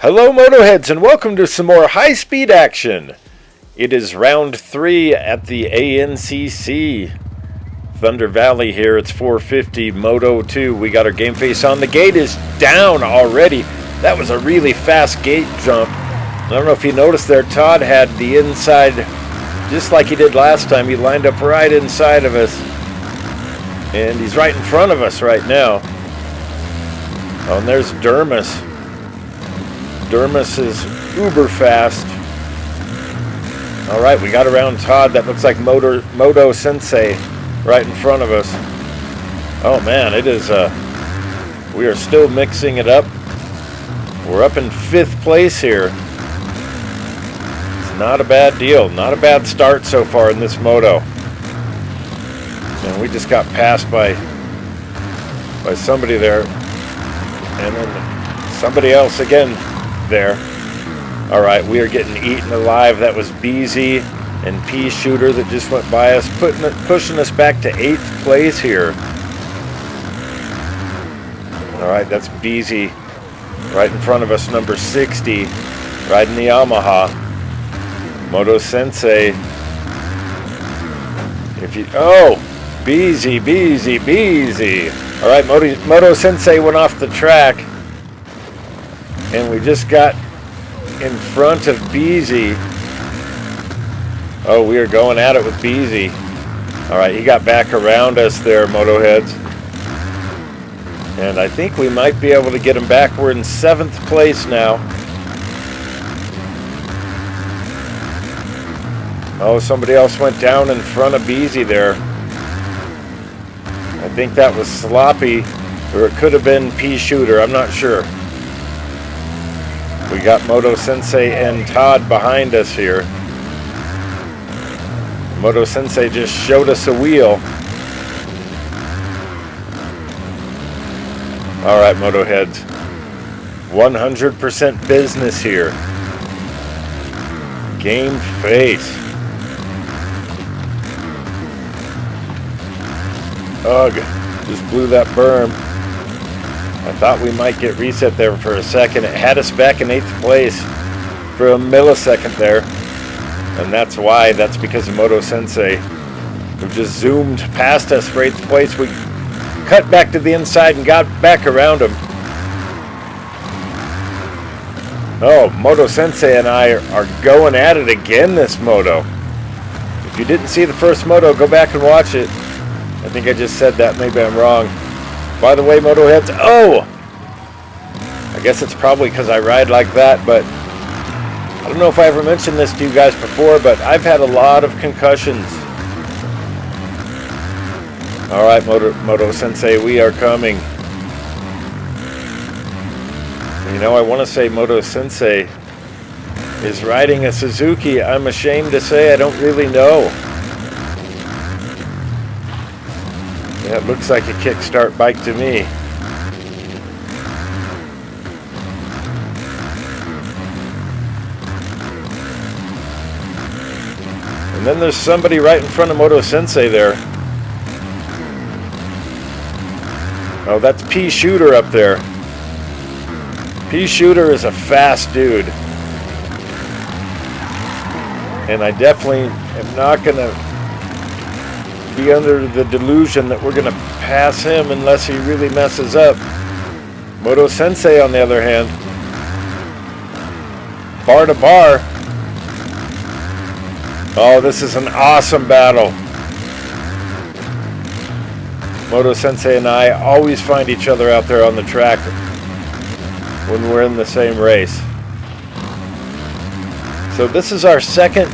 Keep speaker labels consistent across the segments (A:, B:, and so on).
A: Hello Motoheads and welcome to some more high-speed action. It is round 3 at the ANCC. Thunder Valley here, it's 450 Moto 2. We got our game face on. The gate is down already. That was a really fast gate jump. I don't know if you noticed there, Todd had the inside just like he did last time. He lined up right inside of us. And he's right in front of us right now. Oh, and there's Dermis. Dermis is uber fast. All right, we got around Todd. That looks like Moto Sensei right in front of us. Oh man, it is. We are still mixing it up. We're up in 5th place here. It's not a bad deal. Not a bad start so far in this moto. And we just got passed by somebody there, and then somebody else again there. All right, we are getting eaten alive. That was BZ and P Shooter that just went by us, pushing us back to 8th place here. All right, that's BZ right in front of us, number 60, riding the Yamaha. Moto Sensei. BZ. All right, Moto Sensei went off the track, and we just got in front of BZ. Oh, we are going at it with BZ. All right, he got back around us there, Moto Heads. And I think we might be able to get him back. We're in 7th place now. Oh, somebody else went down in front of BZ there. I think that was Sloppy, or it could have been P Shooter. I'm not sure. We got Moto Sensei and Todd behind us here. Moto Sensei just showed us a wheel. All right, Moto Heads. 100% business here. Game face. Ugh, just blew that berm. I thought we might get reset there for a second. It had us back in 8th place for a millisecond there. And that's why. That's because of Moto Sensei, who just zoomed past us for 8th place. We cut back to the inside and got back around him. Oh, Moto Sensei and I are going at it again this moto. If you didn't see the first moto, go back and watch it. I think I just said that. Maybe I'm wrong. By the way, Moto Heads, I guess it's probably because I ride like that, but I don't know if I ever mentioned this to you guys before, but I've had a lot of concussions. All right, Moto Sensei, we are coming. You know, I want to say Moto Sensei is riding a Suzuki. I'm ashamed to say I don't really know. Yeah, it looks like a kickstart bike to me. And then there's somebody right in front of Moto Sensei there. Oh, that's P Shooter up there. P Shooter is a fast dude. And I definitely am not going to be under the delusion that we're going to pass him unless he really messes up. Moto Sensei, on the other hand, bar to bar. Oh, this is an awesome battle. Moto Sensei and I always find each other out there on the track when we're in the same race. So this is our second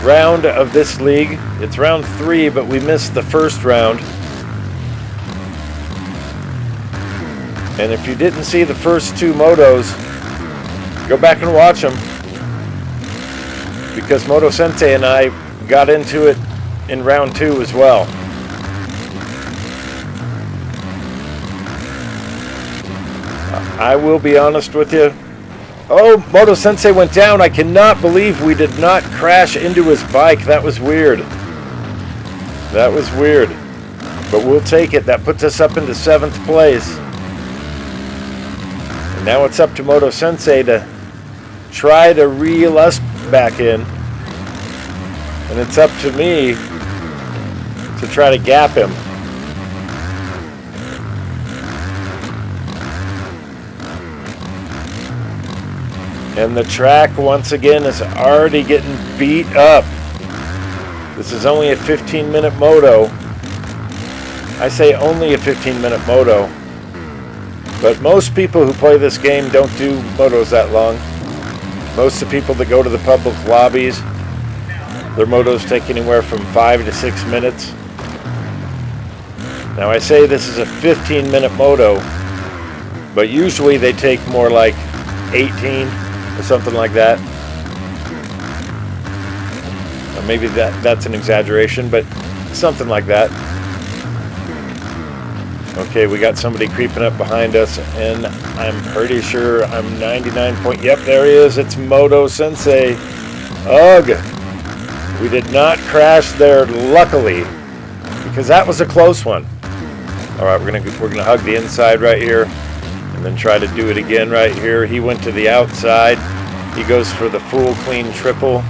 A: round of this league. It's round 3, but we missed the first round. And if you didn't see the first 2 motos, go back and watch them, because Moto Sensei and I got into it in round 2 as well. I will be honest with you. Oh, Moto Sensei went down. I cannot believe we did not crash into his bike. That was weird. That was weird. But we'll take it. That puts us up into 7th place. And Now it's up to Moto Sensei to try to reel us back in. And it's up to me to try to gap him. And the track, once again, is already getting beat up. This is only a 15-minute moto. I say only a 15-minute moto. But most people who play this game don't do motos that long. Most of the people that go to the public lobbies, their motos take anywhere from 5 to 6 minutes. Now I say this is a 15-minute moto, but usually they take more like 18 or something like that. Or maybe that's an exaggeration, but something like that. Okay, we got somebody creeping up behind us, and I'm pretty sure I'm 99 point. Yep, there he is. It's Moto Sensei. Ugh. We did not crash there, luckily, because that was a close one. All right, we're gonna hug the inside right here, and then try to do it again right here. He went to the outside. He goes for the full clean triple.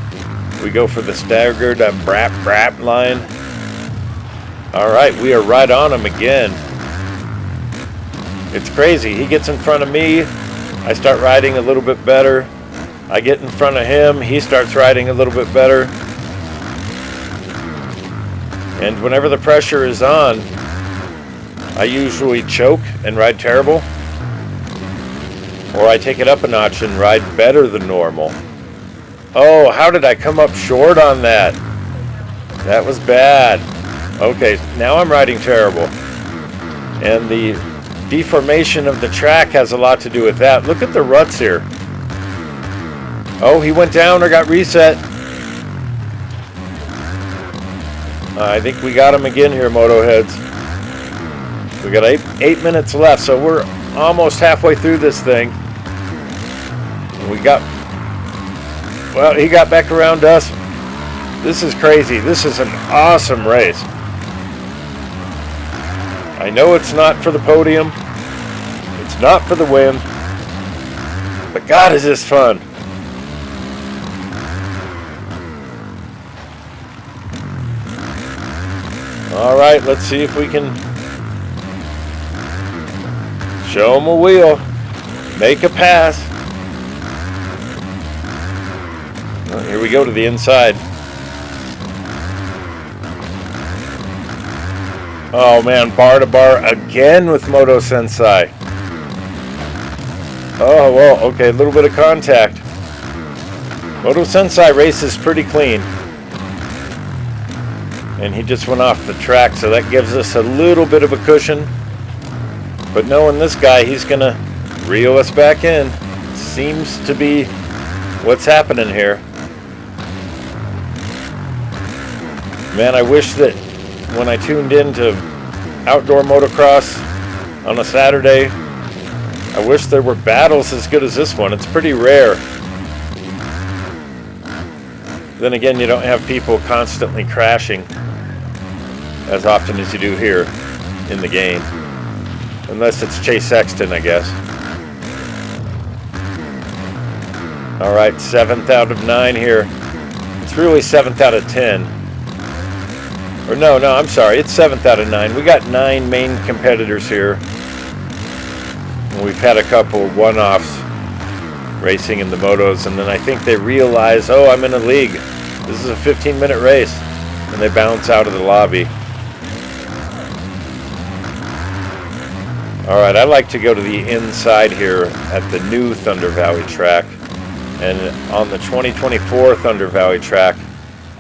A: We go for the staggered brap line. All right, we are right on him again. It's crazy. He gets in front of me. I start riding a little bit better. I get in front of him. He starts riding a little bit better. And whenever the pressure is on, I usually choke and ride terrible. Or I take it up a notch and ride better than normal. Oh, how did I come up short on that? That was bad. Okay, now I'm riding terrible. And the deformation of the track has a lot to do with that. Look at the ruts here. Oh, he went down or got reset. I think we got him again here, Moto heads. We got eight minutes left, so we're almost halfway through this thing. Well, he got back around us. This is crazy. This is an awesome race. I know it's not for the podium. It's not for the win. But God, is this fun. All right, let's see if we can show him a wheel. Make a pass. Well, here we go to the inside. Oh man, bar to bar again with Moto Sensei. Oh, well, okay, a little bit of contact. Moto Sensei races pretty clean. And he just went off the track, so that gives us a little bit of a cushion. But knowing this guy, he's going to reel us back in. Seems to be what's happening here. Man, I wish that when I tuned into outdoor motocross on a Saturday, I wish there were battles as good as this one. It's pretty rare. Then again, you don't have people constantly crashing as often as you do here in the game. Unless it's Chase Sexton, I guess. All right, 7th out of 9 here. It's really 7th out of 10. Or no, I'm sorry. It's 7th out of 9. We got 9 main competitors here. And we've had a couple one-offs racing in the motos, and then I think they realize, oh, I'm in a league. This is a 15-minute race. And they bounce out of the lobby. All right, I like to go to the inside here at the new Thunder Valley track. And on the 2024 Thunder Valley track,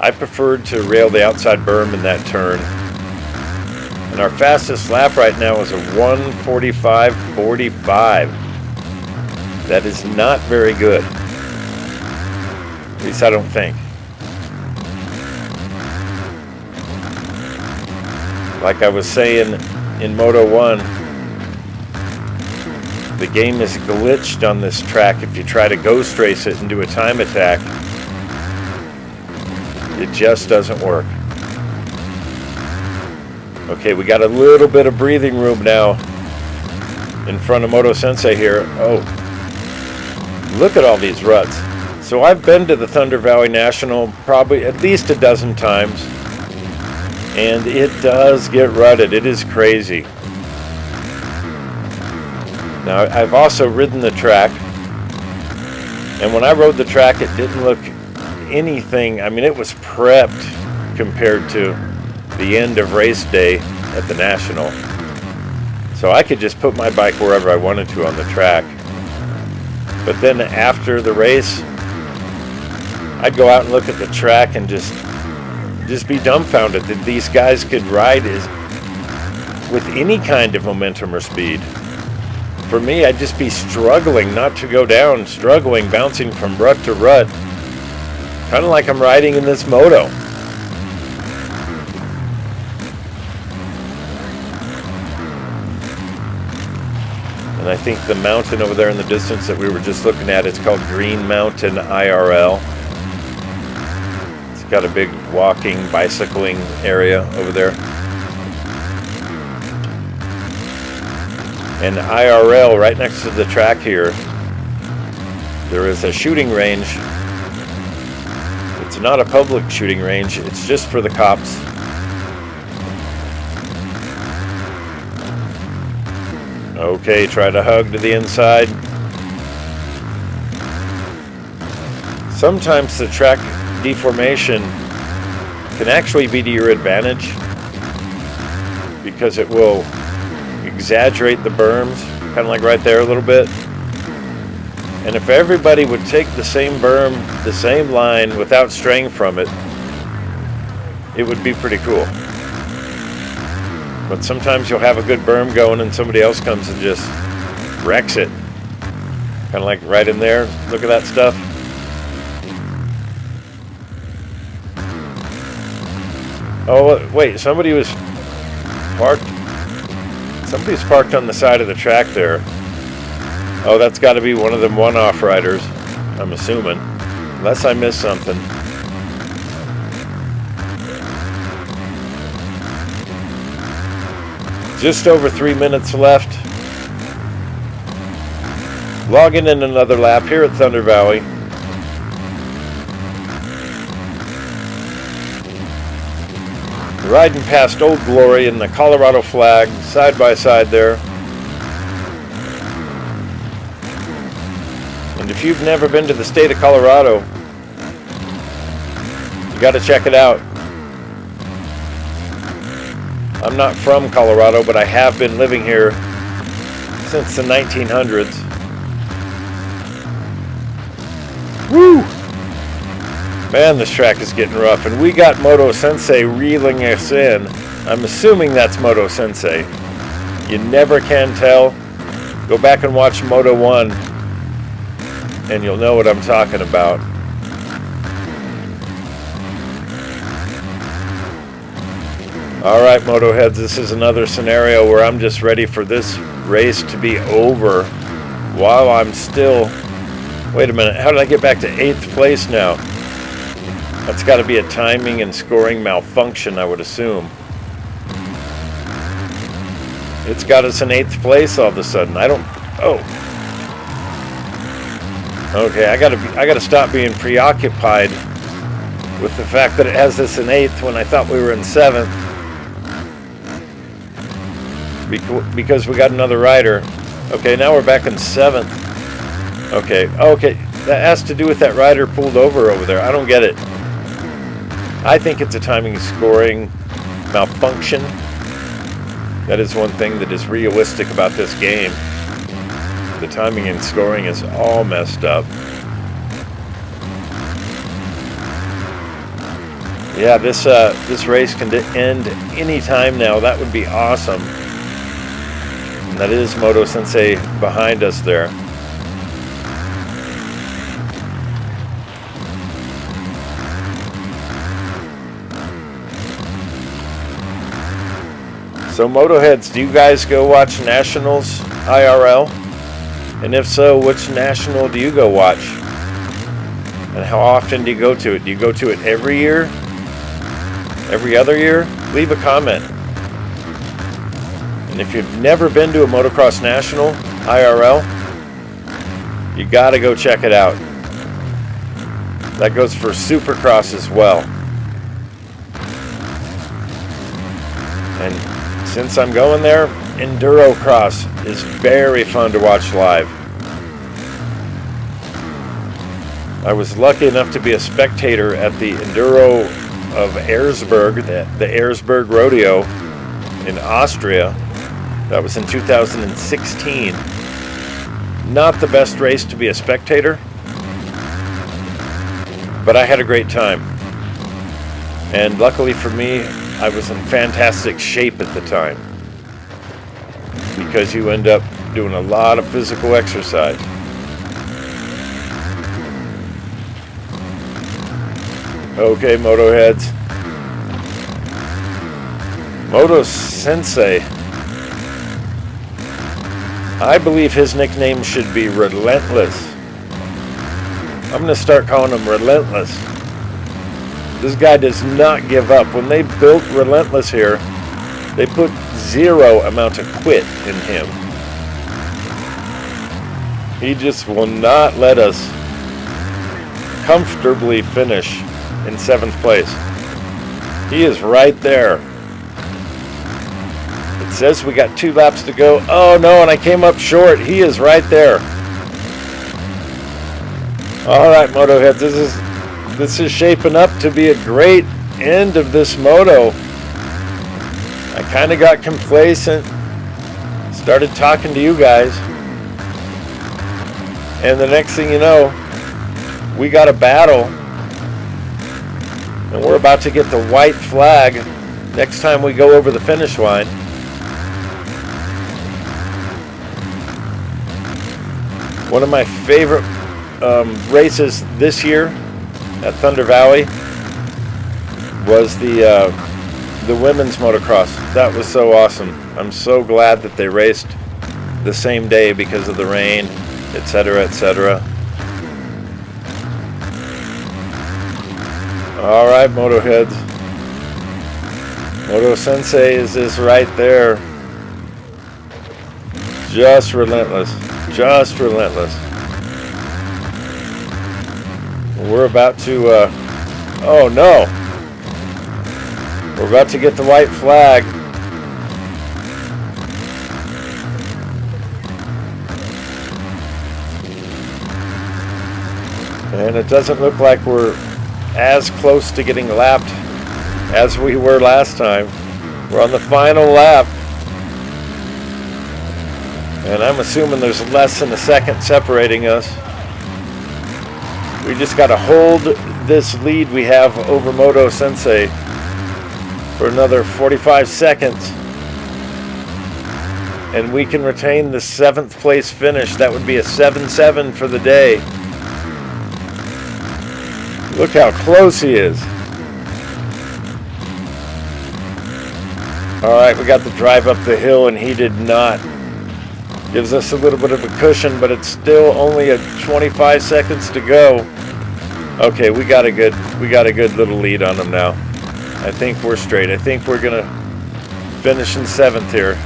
A: I preferred to rail the outside berm in that turn. And our fastest lap right now is a 1:45.45. That is not very good. At least I don't think. Like I was saying in Moto 1, the game is glitched on this track. If you try to ghost race it and do a time attack, it just doesn't work. Okay, we got a little bit of breathing room now in front of Moto Sensei here. Oh, Look at all these ruts. So I've been to the Thunder Valley National probably at least a dozen times, and it does get rutted. It is crazy. Now, I've also ridden the track, and when I rode the track, it didn't look anything. I mean, it was prepped compared to the end of race day at the National. So I could just put my bike wherever I wanted to on the track. But then after the race, I'd go out and look at the track and just be dumbfounded that these guys could ride with any kind of momentum or speed. For me, I'd just be struggling not to go down, struggling, bouncing from rut to rut, kind of like I'm riding in this moto. And I think the mountain over there in the distance that we were just looking at, it's called Green Mountain IRL. It's got a big walking, bicycling area over there. And IRL, right next to the track here, there is a shooting range. It's not a public shooting range, it's just for the cops. Okay, try to hug to the inside. Sometimes the track deformation can actually be to your advantage because it will exaggerate the berms, kind of like right there a little bit. And if everybody would take the same berm, the same line without straying from it, it would be pretty cool. But sometimes you'll have a good berm going and somebody else comes and just wrecks it. Kind of like right in there. Look at that stuff. Oh, wait, somebody was parked. Somebody's parked on the side of the track there. Oh, that's got to be one of them one-off riders, I'm assuming. Unless I missed something. Just over 3 minutes left. Logging in another lap here at Thunder Valley. Riding past Old Glory and the Colorado flag, side by side there. And if you've never been to the state of Colorado, you got to check it out. I'm not from Colorado, but I have been living here since the 1900s. Woo! Man, this track is getting rough, and we got Moto Sensei reeling us in. I'm assuming that's Moto Sensei. You never can tell. Go back and watch Moto 1, and you'll know what I'm talking about. All right, Moto heads, this is another scenario where I'm just ready for this race to be over while I'm still... Wait a minute, how did I get back to 8th place now? That's got to be a timing and scoring malfunction, I would assume. It's got us in 8th place all of a sudden. I don't... Oh. Okay, I gotta stop being preoccupied with the fact that it has us in 8th when I thought we were in 7th. Because we got another rider. Okay, now we're back in 7th. Okay, that has to do with that rider pulled over there. I don't get it. I think it's a timing and scoring malfunction. That is one thing that is realistic about this game. The timing and scoring is all messed up. Yeah, this race can end any time now. That would be awesome. And that is Moto Sensei behind us there. So Moto heads, do you guys go watch Nationals IRL? And if so, which National do you go watch? And how often do you go to it? Do you go to it every year? Every other year? Leave a comment. And if you've never been to a Motocross National IRL, You got to go check it out. That goes for Supercross as well. And since I'm going there, Enduro Cross is very fun to watch live. I was lucky enough to be a spectator at the Enduro of Erzberg, the Erzberg Rodeo in Austria. That was in 2016. Not the best race to be a spectator, but I had a great time. And luckily for me, I was in fantastic shape at the time, because you end up doing a lot of physical exercise. Okay, Moto heads. Moto Sensei. I believe his nickname should be Relentless. I'm going to start calling him Relentless. This guy does not give up. When they built Relentless here, they put zero amount of quit in him. He just will not let us comfortably finish in 7th place. He is right there. It says we got 2 laps to go. Oh no, and I came up short. He is right there. All right, Moto heads, this is shaping up to be a great end of this moto. I kind of got complacent, started talking to you guys, and the next thing you know, we got a battle, and we're about to get the white flag next time we go over the finish line. One of my favorite races this year at Thunder Valley was the women's motocross. That was so awesome. I'm so glad that they raced the same day because of the rain, etc., etc. All right, Moto heads. Moto Sensei is right there. Just relentless. Just relentless. We're about to, oh no. We're about to get the white flag. And it doesn't look like we're as close to getting lapped as we were last time. We're on the final lap. And I'm assuming there's less than a second separating us. We just got to hold this lead we have over Moto Sensei for another 45 seconds. And we can retain the 7th place finish. That would be a 7-7 for the day. Look how close he is. All right, we got the drive up the hill, and he did not. Gives us a little bit of a cushion, but it's still only a 25 seconds to go. Okay, we got a good little lead on him now. I think we're straight. I think we're gonna finish in 7th here.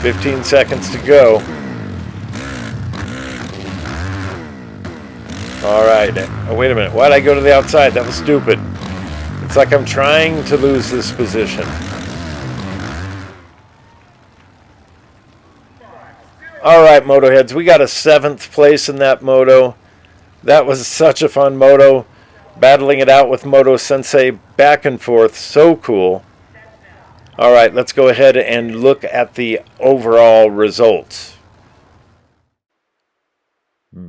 A: 15 seconds to go. All right. Oh, wait a minute. Why'd I go to the outside? That was stupid. It's like I'm trying to lose this position. All right, Moto heads, we got a 7th place in that moto. That was such a fun moto. Battling it out with Moto Sensei back and forth. So cool. All right, let's go ahead and look at the overall results.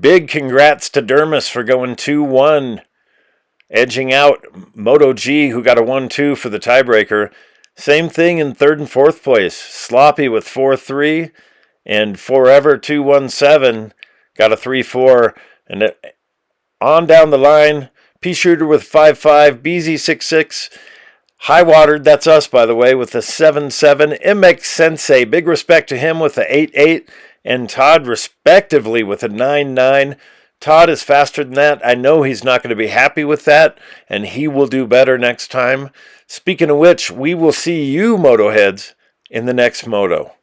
A: Big congrats to Dermis for going 2-1. Edging out Moto G, who got a 1-2 for the tiebreaker. Same thing in 3rd and 4th place. Sloppy with 4-3. And Forever 217 got a 3-4. And on down the line, P Shooter with 5-5, BZ66, High Watered, that's us by the way, with a 7-7, MX Sensei, big respect to him with a 8-8, and Todd respectively with a 9-9. Todd is faster than that. I know he's not going to be happy with that, and he will do better next time. Speaking of which, we will see you, Moto heads, in the next moto.